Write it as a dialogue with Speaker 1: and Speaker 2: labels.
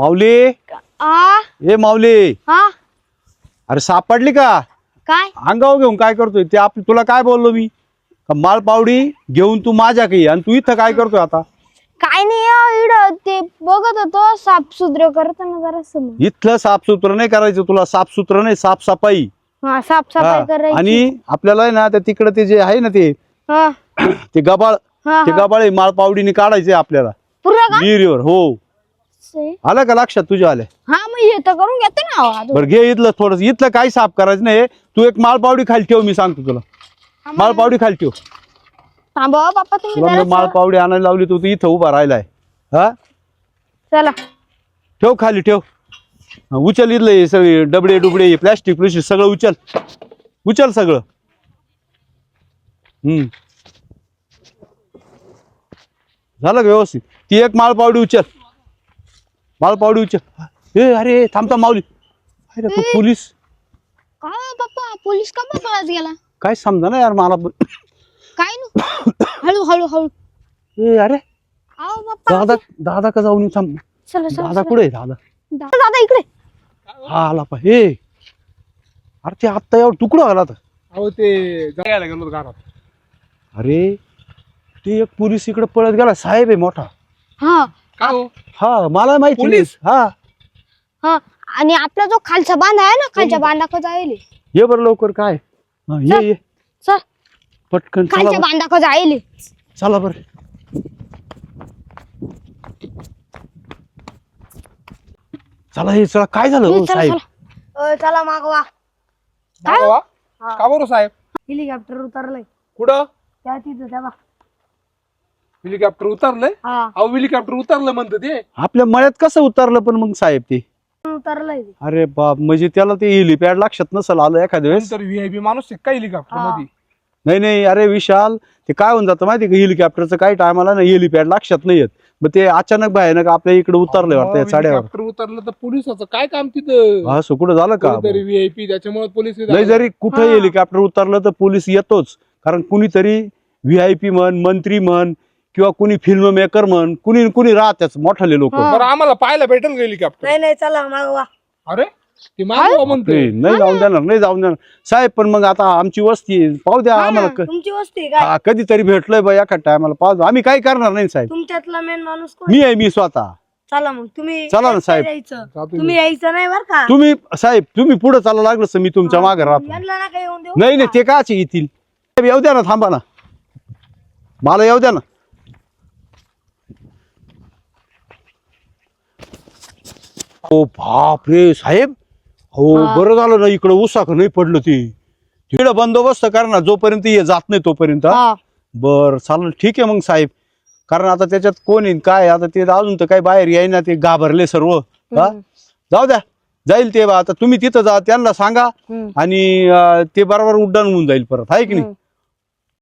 Speaker 1: माऊली ए माऊली
Speaker 2: हा
Speaker 1: अरे सापडली का
Speaker 2: काय
Speaker 1: अंगावर घेऊन काय करतोय ते तुला काय बोललो मी माळ पावडी घेऊन तू माझ्या काही आणि तू इथं काय करतोय आता
Speaker 2: काय नाही इड ते बघत होतो साफसुथरं करताना जरा
Speaker 1: इथलं साफसुथरं नाही करायचं तुला साफसुथरं नाही साफसफाई
Speaker 2: हा साफसफाई करायची
Speaker 1: आणि आपल्याला आहे ना तिकडे ते जे आहे ना ते
Speaker 2: हा
Speaker 1: ते गबाळ
Speaker 2: हा
Speaker 1: ते गबाळ माळ पावडीने काढायचे आपल्याला
Speaker 2: पुरा का
Speaker 1: विहिरीवर हो आलं का लक्षात तुझ्या आल्या
Speaker 2: हा मग हे तर करून घेते ना
Speaker 1: बरं घे इथलं थोडं इथलं काही साफ करायचं नाही तू एक माळ पावडी खाली ठेव मी सांगतो तुला माळ पावडी खाली ठेव
Speaker 2: थांबा बाप्पा तुम्ही
Speaker 1: तुला मी माळ
Speaker 2: जरा
Speaker 1: पावडी आणायला लावली तू इथं उभा राहिलाय हा
Speaker 2: चला
Speaker 1: ठेव खाली ठेव उचल इथलं हे सगळे डबडे डुबडे प्लॅस्टिक प्लॅस्टिक सगळं उचल उचल सगळं झालं का व्यवस्थित ती एक माळ पावडी उचल माळ पावडी उचल ए अरे थांबता माऊली अरे तू पोलीस
Speaker 2: काय बाप्पा पोलीस का पळत गेला
Speaker 1: काय समजा ना यार मला
Speaker 2: काय नु हळू हळू हळू
Speaker 1: ए अरे
Speaker 2: आओ बाप्पा
Speaker 1: दादा दादा का जाऊन थांब
Speaker 2: चला चला
Speaker 1: दादा कुठे आहे दादा
Speaker 2: दादा इकडे
Speaker 1: हा आला पा हे अरे ते आत्ता एवढं तुकडं आला तर
Speaker 3: अहो ते जायला गेलो घरात.
Speaker 1: अरे ते एक पोलीस इकडे पळत गेला साहेब आहे मोठा
Speaker 2: हा
Speaker 3: का हो
Speaker 1: हा मला माहिती नाही.
Speaker 3: पोलीस?
Speaker 1: हा
Speaker 2: हा आणि आपला जो खालचा बांधा आहे ना खालच्या बांधा जाईल
Speaker 1: ये बरं लवकर काय हा, ये ये
Speaker 2: चल
Speaker 1: पटकन चला
Speaker 2: खालच्या
Speaker 1: बरं.
Speaker 2: बांधा जाईल
Speaker 1: चला बरं चला हे चला काय झालं हो, साहेब
Speaker 2: चला मागवा
Speaker 3: का बाबा? का बरं साहेब
Speaker 2: हेलिकॉप्टर उतरलंय
Speaker 3: कुठं
Speaker 2: त्या तिथं त्या
Speaker 3: हेलिकॉप्टर उतरलंय
Speaker 2: हा
Speaker 3: अहो हेलिकॉप्टर उतरलं म्हणतं ते
Speaker 1: आपल्या मळ्यात कसं उतरलं पण मग साहेब ते
Speaker 2: उतरलंय
Speaker 1: अरे बाप म्हणजे त्याला ते हेलिपॅड लक्षात नसेल आलं एखाद्या वेळेस
Speaker 3: तर व्हीआयपी माणूस आहे का हेलिकॉप्टर मध्ये
Speaker 1: नाही नाही अरे विशाल ते काय होऊन जातं माहिती का हेलिकॉप्टरचं काही टायमाला ना हेलिपॅड लक्षात नाही येत मग ते अचानक भयानक आपल्या इकडे उतरले वाटतं साड्यावर
Speaker 3: हेलिकॉप्टर उतरलं तर पोलिसाचं काय काम तिथं
Speaker 1: असं कुठं झालं का
Speaker 3: तरी व्हीआयपी त्याच्यामुळे पोलीस
Speaker 1: नाही जरी कुठं हेलिकॉप्टर उतरलं तर पोलीस येतोच कारण कुणीतरी व्हीआयपी म्हण मंत्री म्हण किंवा कुणी फिल्म मेकर म्हण कुणी कुणी राहतेच मोठाले लोक
Speaker 3: बरं आम्हाला पाहायला भेटेल का हेलिकॉप्टर
Speaker 2: नाही नाही चला मागवा
Speaker 3: अरे ते मागवा म्हणते
Speaker 1: नाही जाऊन देणार नाही जाऊन देणार साहेब पण मग आता आमची वस्ती आहे, पाहू द्या आम्हाला
Speaker 2: तुमची वस्ती काय
Speaker 1: हा, कधीतरी भेटलोय बा एखाद टायमाला पाहू द्या. आम्ही काही करणार नाही साहेब
Speaker 2: तुमच्यातला मेन माणूस कोण
Speaker 1: मी आहे मी स्वतः
Speaker 2: चला मग तुम्ही
Speaker 1: चला ना साहेब
Speaker 2: यायचं
Speaker 3: जातो
Speaker 2: तुम्ही यायचं नाही बर का
Speaker 1: तुम्ही साहेब तुम्ही पुढे चालला लागलं तर मी तुमच्या मागे राहतो
Speaker 2: यांना नका येऊन देऊ
Speaker 1: नाही नाही ते काच येतील साहेब, येऊ द्या ना थांबा ना मला येऊ द्या ना ओ बाप रे साहेब हो बरं झालं ना इकडं उसाक नाही पडलं ते तिकडं बंदोबस्त करा ना जोपर्यंत ये जात नाही तोपर्यंत
Speaker 2: हा.
Speaker 1: बर चालेल ठीक आहे मग साहेब कारण आता त्याच्यात कोण येईल काय आता ते अजून तर काही बाहेर येईना ते घाबरले सर्व हा जाऊ द्या जाईल ते बा आता तुम्ही तिथं जा त्यांना सांगा आणि ते बरोबर उड्डाण होऊन जाईल परत आहे की नाही